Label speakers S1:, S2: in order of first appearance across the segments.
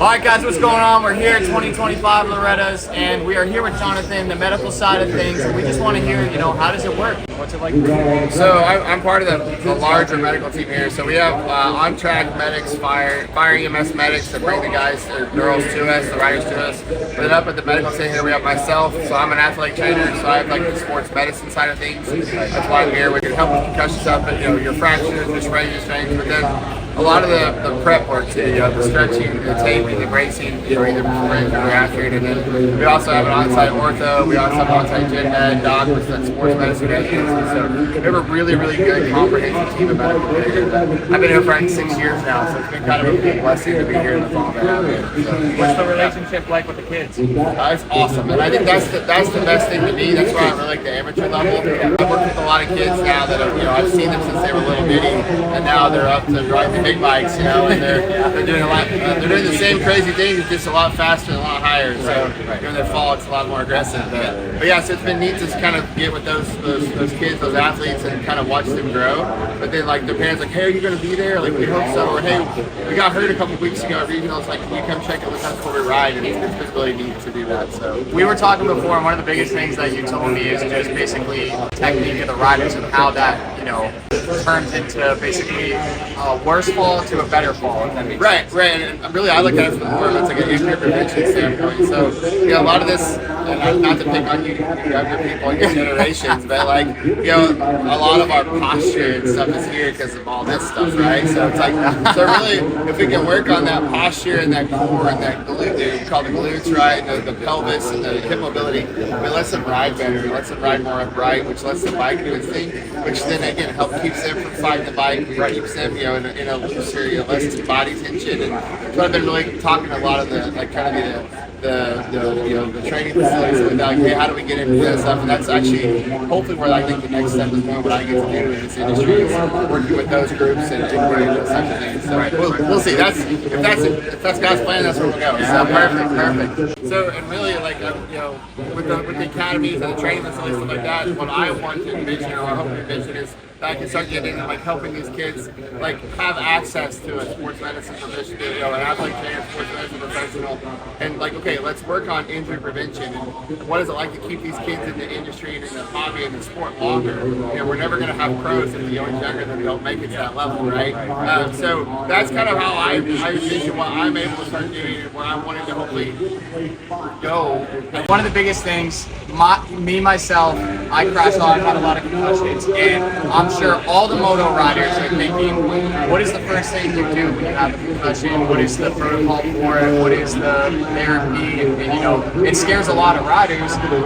S1: Alright guys, what's going on? We're here at 2025 Loretta's and we are here with Jonathan, the medical side of things, and we just want to hear, how does it work? What's it like for you?
S2: So I'm part of the larger medical team here. So we have on-track medics, fire EMS medics that bring the guys or girls to us, the riders to us. But then up at the medical center here we have myself. So I'm an athletic trainer, so I have like the sports medicine side of things. That's why I'm here. We can help with concussion stuff, but your fractures, just range strength, but then a lot of the prep work too, the stretching, the taping, the bracing, either before injury or after it. And then we also have an on-site ortho, we also have an on-site gen med, doc, which is sports medicine residency. So we have a really, really good comprehensive team of medical care. I've been here for like 6 years now, so it's been kind of a big blessing to be here in the fall.
S1: What's the relationship like with the kids?
S2: It's awesome, and I think that's the best thing to me. That's why I really like the amateur level. I've worked with a lot of kids now that I've seen them since they were little bitty, and now they're up to driving big bikes, and they're doing a lot. They're doing the same crazy things, just a lot faster and a lot higher. So during their fall, it's a lot more aggressive. But yeah, so it's been neat to kind of get with those kids, those athletes, and kind of watch them grow. But then like their parents like, hey, are you going to be there? Like we hope so. Or hey, we got hurt a couple weeks ago at regionals. Like, can you come check it with us before we ride? And it's really neat to do that. So
S1: we were talking before, and one of the biggest things that you told me is just basically technique of the riders and how that turns into basically a worse fall to a better fall. If that makes sense.
S2: Right, and really I look at it from more of it's like an injury prevention standpoint. So a lot of this, and not to pick on you younger people, your generations, but like a lot of our posture and stuff is here because of all this stuff, right? So it's like really if we can work on that posture and that core and that glute, we call the glutes, right? The pelvis and the hip mobility, it lets them ride better, it lets them ride more upright, which lets the bike do its thing, which then again keeps them from fighting the bike, keeps them in a looser, less body tension. And so I've been really talking to a lot of the the training facilities with like, hey, how do we get into this stuff? And that's actually hopefully where I think the next step is going. What I get to do in this industry is working with those groups and getting those types of things. So we'll see. If that's God's plan, that's where we'll go. So perfect. So and really like with the academies and the training facilities and stuff like that, what I want to envision or I hope to envision is that I can start getting like helping these kids like have access to a sports medicine professional, an athletic trainer, sports medicine professional, and like okay, let's work on injury prevention and what is it like to keep these kids in the industry and in the hobby and the sport longer. We're never going to have pros if the young younger that don't make it to that level, right? So that's kind of how I envision what I'm able to start doing and where I'm wanting to hopefully go.
S1: One of the biggest things, myself, I crashed a lot, I've had a lot of concussions, and I'm sure all the moto riders are thinking, what is the first thing you do when you have a concussion? What is the protocol for it? What is the therapy? And it scares a lot of riders, but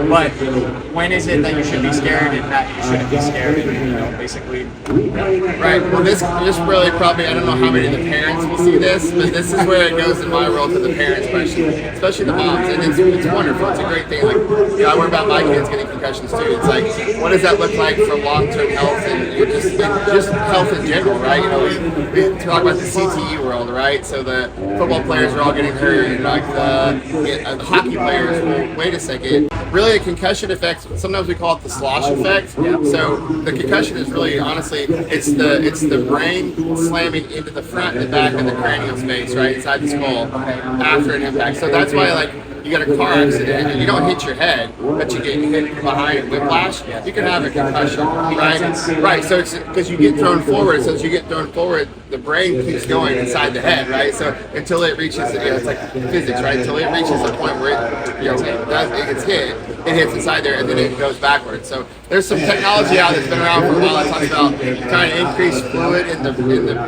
S1: when is it that you should be scared and that you shouldn't be scared? And, basically.
S2: Right. Well, this really probably, I don't know how many of the parents will see this, but this is where it goes in my world to the parents, especially the moms, and it's wonderful. It's a great thing. Like, I worry about my kids getting concussions too. It's like, what does that look like for long-term health and just health in general, right? We talk about the CTE world, right? So the football players are all getting hurt, and like the hockey players. Well, wait a second. Really, a concussion effect. Sometimes we call it the slosh effect. So the concussion is really, honestly, it's the brain slamming into the front and back of the cranial space, right inside the skull after an impact. So that's why like. You get a car accident and you don't hit your head, but you get hit behind and whiplash, you can have a concussion, right? Right, so it's because you get thrown forward, so as you get thrown forward, the brain keeps going inside the head, right? So until it reaches, it's like physics, right? Until it reaches a point where it gets hit, it hits inside there and then it goes backwards. So there's some technology out that's been around for a while that talks about trying to increase fluid in the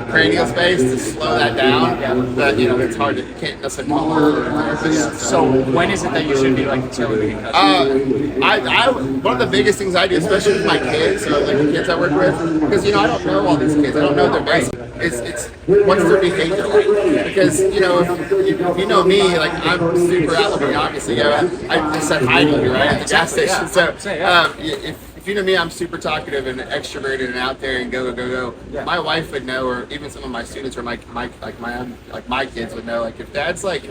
S2: cranial space to slow that down, but it's hard to, you can't necessarily call it.
S1: So when is it that you should be like concerned with concussion?
S2: One of the biggest things I do, especially with my kids, so like the kids I work with, because I don't know all these kids, I don't know their basics. It's what's their behavior like? Because if you know me, like I'm super outgoing. Obviously, I just said hi to you right at the gas station. So if you know me, I'm super talkative and extroverted and out there and go. Yeah. My wife would know, or even some of my students or my kids would know. Like if Dad's like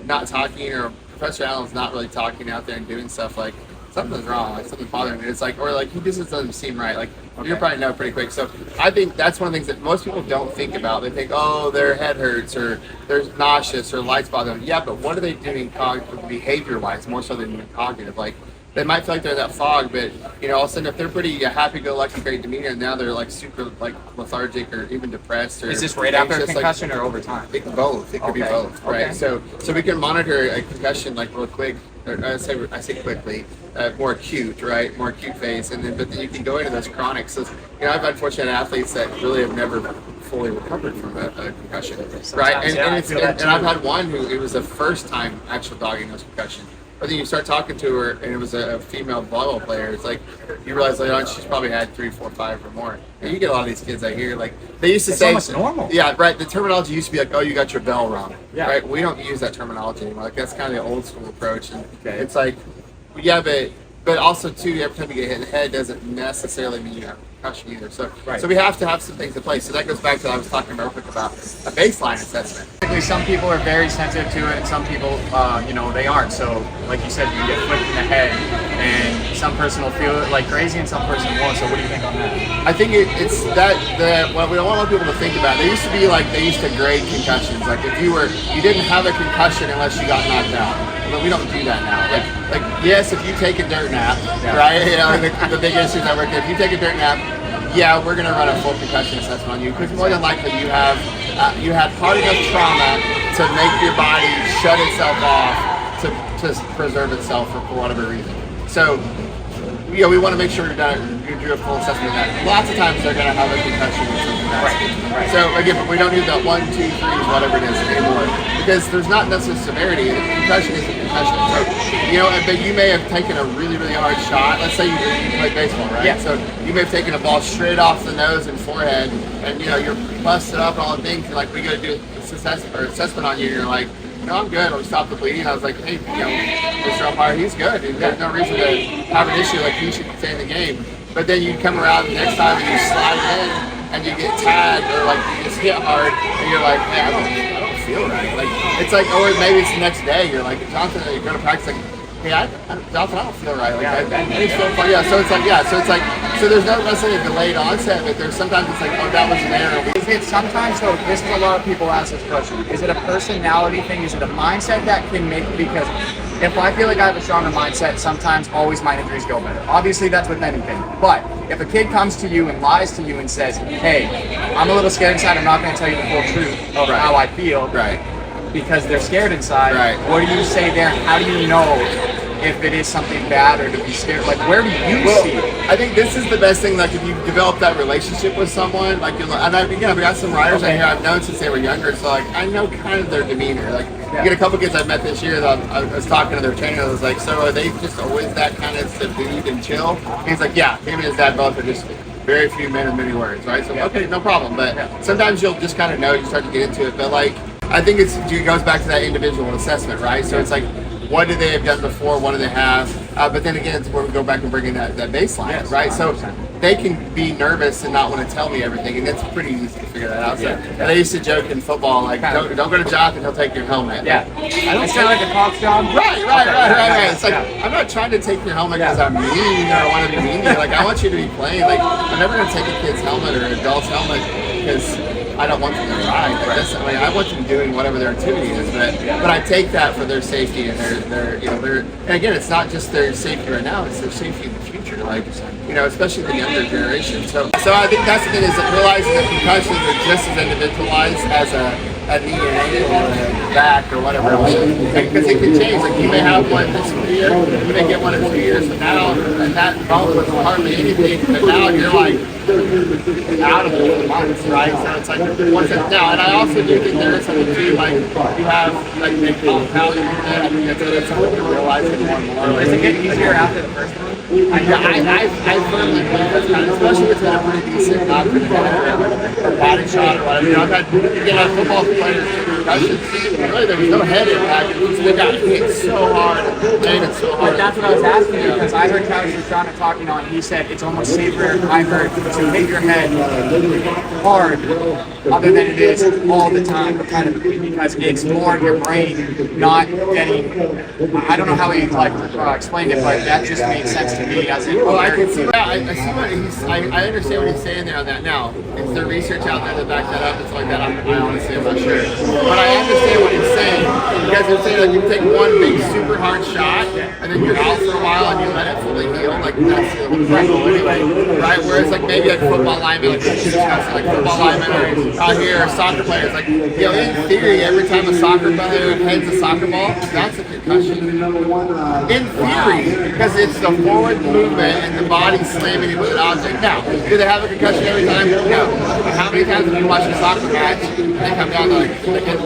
S2: not talking, or Professor Allen's not really talking out there and doing stuff, like something's wrong, like something's bothering me. It's like, or like he just doesn't seem right. Like you'll probably know pretty quick. So I think that's one of the things that most people don't think about. They think, oh, their head hurts or they're nauseous or lights bother them. Yeah, but what are they doing behavior wise more so than cognitive? Like they might feel like they're in that fog, but all of a sudden if they're pretty happy-go-lucky, great demeanor, and now they're like super like lethargic or even depressed. Or
S1: is this right after a
S2: anxious,
S1: concussion or over time?
S2: It can both. It could be both, right? So we can monitor a concussion like real quick. Or I say quickly, more acute, right? More acute phase, but then you can go into those chronic. So I've had fortunate athletes that really have never fully recovered from a concussion, right? And I've had one who it was the first time actual diagnosed concussion. But then you start talking to her, and it was a female volleyball player. It's like you realize later on she's probably had 3, 4, 5 or more. And you get a lot of these kids I hear, like they used to say,
S1: almost normal.
S2: Yeah, right. The terminology used to be like, "Oh, you got your bell rung."
S1: Yeah.
S2: Right. We don't use that terminology anymore. Like that's kind of the old school approach, and it's like, yeah, but also too, every time you get hit in the head doesn't necessarily mean you have a concussion either. So so we have to have some things in place. So that goes back to what I was talking about real quick about a baseline assessment.
S1: Some people are very sensitive to it, and some people, they aren't. So, like you said, you can get flicked in the head, and some person will feel it like crazy, and some person won't. So, what do you think on that?
S2: I think it's that what we don't want people to think about. They used to grade concussions. Like if you didn't have a concussion unless you got knocked out. But we don't do that now. Like yes, if you take a dirt nap, right? The big issues I work with. If you take a dirt nap, yeah, we're gonna run a full concussion assessment on you because more than likely you had hard enough trauma to make your body shut itself off to preserve itself for whatever reason. So we want to make sure you do a full assessment of that. Lots of times they're gonna have a concussion or something like that. Right. So again, but we don't need that 1, 2, 3, whatever it is anymore because there's not necessarily severity. Concussion is a concussion. So but you may have taken a really, really hard shot. Let's say you play baseball, right? Yeah. So you may have taken a ball straight off the nose and forehead, and you're busted up and all the things. And like we got to do this assessment on you. And you're like, no, I'm good. I'll stop the bleeding. I was like, hey, Mr. Umpire, he's good. There's no reason to have an issue. Like he should stay in the game. But then you come around the next time and you slide in and you get tagged or like you just hit hard and you're like, hey, I don't feel right. Like it's like, or maybe it's the next day. You're like, Jonathan, you're going to practice like. Hey, Jonathan, I don't feel right. Like, I just feel fun. Yeah, so it's like, so there's not necessarily a delayed onset, but there's sometimes it's like, oh, that was there.
S1: Is it sometimes, though, this is a lot of people ask this question, is it a personality thing? Is it a mindset that can make, because if I feel like I have a stronger mindset, sometimes always my injuries go better. Obviously, that's with anything. But if a kid comes to you and lies to you and says, hey, I'm a little scared inside, I'm not going to tell you the full truth of how I feel.
S2: Right.
S1: Because they're scared inside.
S2: Right.
S1: What do you say there? How do you know if it is something bad or to be scared? Like, where do you see it?
S2: I think this is the best thing. Like, if you develop that relationship with someone, like, and I've got some riders out here I've known since they were younger, so like I know kind of their demeanor. Like, you get a couple kids I've met this year that I was talking to their trainer. I was like, so are they just always that kind of subdued and chill? And he's like, yeah, him and his dad both are just very few men and many words, right? So okay, no problem. But sometimes you'll just kind of know, you start to get into it. But like, I think it goes back to that individual assessment, right? So it's like, what do they have done before? What do they have? But then again, it's where we go back and bring in that baseline, right? 100%. So they can be nervous and not want to tell me everything, and that's pretty easy to figure that out. So, and I used to joke in football, like, don't go to Jonathan, he'll take your helmet.
S1: Yeah. I don't sound like a cop's job.
S2: Right. It's like, I'm not trying to take your helmet because I'm mean or I want to be mean to you. Like, I want you to be playing. Like, I'm never going to take a kid's helmet or an adult's helmet because I don't want them to ride. Like, I want them doing whatever their activity is, but I take that for their safety and their and again, it's not just their safety right now; it's their safety in the future. Like, especially the younger generation. So I think that's the thing, is that realizing that concussions are just as individualized as a knee or ankle or a back or whatever else, because it can change. Like, you may have one this year, you may get one in 2 years from now, and that bone was hardly anything, but now you're like out of it for months, right? So it's like now, and I also do think there is something too, like you have like compounding that. I think that's something to realize more and more.
S1: Does it get easier after the first one?
S2: I firmly believe that's kind of, especially if it's been a pretty decent doctor or body shot or whatever. You know, I've had football players with concussions. Really, there was no head impact. They got hit so hard, landed so hard.
S1: But that's what I was asking you, because I heard Travis Pastrana talking on. He said it's almost safer, I heard, to hit your head hard, other than it is all the time, repetitively, because it's more your brain not getting. I don't know how he explained it, but that just made sense to me. As in,
S2: well, I can see that. I see what he's. I understand what he's saying there on that. Now, is there research out there to back that up and stuff like that? I honestly am not sure, but I understand what he's saying, because he's saying that you take one big super hard shot and then you're out for a while and you let it fully heal. Like that's the principle anyway, right? Whereas like maybe like football linemen, like football linemen are out here, or soccer players, like in theory, every time a soccer player heads a soccer ball, that's a concussion. In theory, because it's the forward movement and the body slamming into an object. Now, do they have a concussion every time? No. How many times have you watched a soccer match and they come down to like get a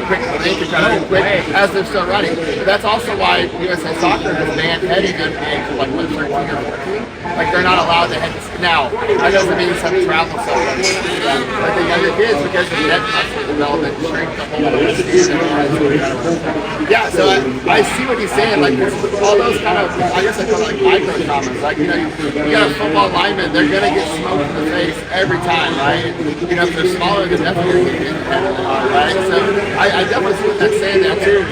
S2: quick break and try to quick as they're still running? But that's also why USA Soccer has banned heading on age like 13 or 14. Like they're not allowed to head. Now, that doesn't mean some travel so like the younger kids, because the neck muscle development shrink the whole yeah, so I see what he's saying. Like all those kind of, I guess I call it like micro traumas. Like you got a football lineman, they're gonna get smoked in the face every time, right? If they're smaller, they're definitely gonna get hit, right? So I definitely see what that's saying there too.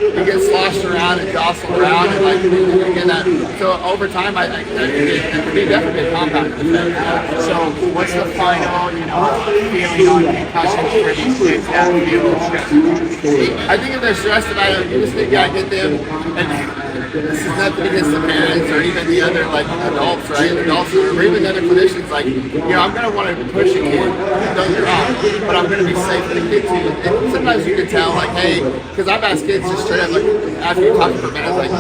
S2: You get sloshed around and jostled around, and like you get that. So over time, I think it could be definitely a compound effect.
S1: So what's the final, feeling on concussions for these kids that feel stressed?
S2: I think if they're stressed about it, you just gotta get them, and this is nothing against the parents or even the other like adults, right? Adults or even the other clinicians. Like, I'm gonna want to push a kid, don't get wrong, but I'm gonna be safe for the kid too. And sometimes you can tell, like, hey, because I've asked kids just straight up, like, after you talk for a minute, like,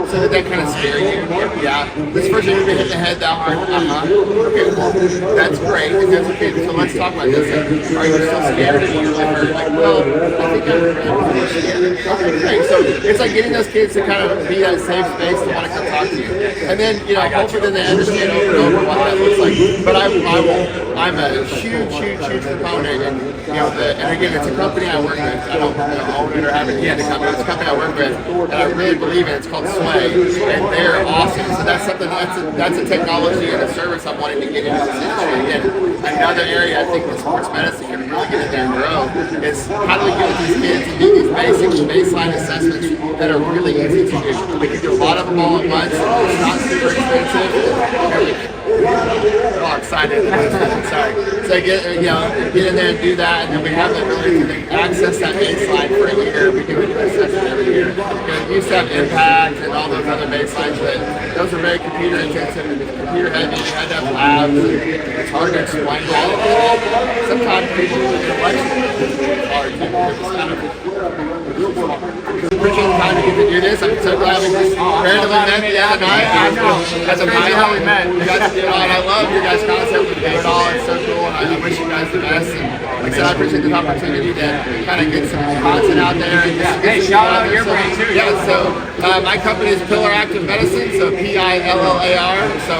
S2: so did that kind of scare you? Yeah. This person you've been hit the head that hard. Okay, well, that's great. And that's okay. So let's talk about this. Like, are you still scared? Are you really hurt? Like, well, I think I'm really scared. Okay, great. So it's like getting those kids to kind of be that safe space to want to come talk to you. And then, hopefully then they understand over and over what that looks like. But I'm a huge proponent, and and again, it's a company I work with. I don't own it or have it yet. It's a company I work with, and I really believe in. It's called Sway, and they're awesome. So that's something. That's a technology and a service I'm wanting to get into this industry. Again, another area I think that sports medicine can really get in there and grow is how do we get with these kids and do these basic baseline assessments that are really easy to do. We can do a lot of them all at once. It's not super expensive. We're all excited. Sorry. So get in there and do that, and then we have the ability to access that baseline for a year. We do an assessment every year. We used to have impact and all those other baselines, but those are very computer intensive and computer heavy. You had to have labs. It's hard to explain all of it. Sometimes people intellectually it's hard to kind of appreciate the time to get to do this. I'm so glad we just randomly met the other night.
S1: That's crazy how we met.
S2: And I love your guys' concept with it all. It's so cool, and I wish you guys the best. And like I said, I appreciate this opportunity to kind of get some content out there. And
S1: hey, shout out your brand too.
S2: Yeah, so my company is Pillar Active Medicine, so PILLAR. So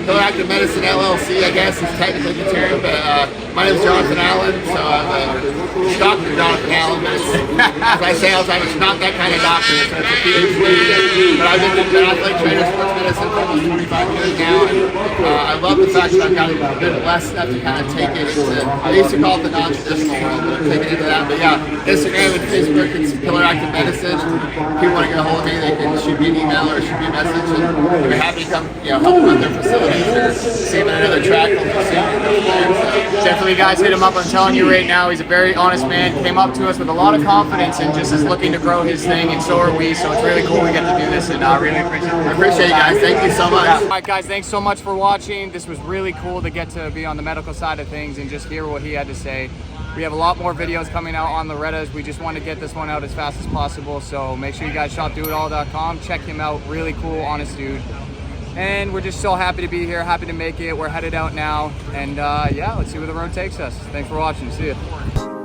S2: Pillar Active Medicine LLC, I guess, is technically the term, but my name is Jonathan Allen, so I'm Dr. Jonathan Allen, but as I say all the time, it's not that kind of doctor, so it's a PhD. But I've been an athletic trainer in sports medicine for almost 25 years now, and I love the fact that I've been blessed enough to kind of take it into, I used to call it the non-traditional world, but I'm taking it into that. But yeah, Instagram and Facebook, it's Pillar Active Medicine. If people want to get a hold of me, they can shoot me an email or shoot me a message, and I'd be happy to come, help them at their facilities or see them at another track.
S1: Definitely, guys, hit him up. I'm telling you right now, he's a very honest man. Came up to us with a lot of confidence and just is looking to grow his thing, and so are we. So it's really cool we get to do this, and I really appreciate it.
S2: I appreciate you guys. Thank you so much.
S1: Yeah. All right, guys, thanks so much for watching. This was really cool to get to be on the medical side of things and just hear what he had to say. We have a lot more videos coming out on Loretta's. We just want to get this one out as fast as possible. So make sure you guys shop doitall.com. Check him out. Really cool, honest dude. And we're just so happy to be here, happy to make it. We're headed out now. And yeah, let's see where the road takes us. Thanks for watching. See ya.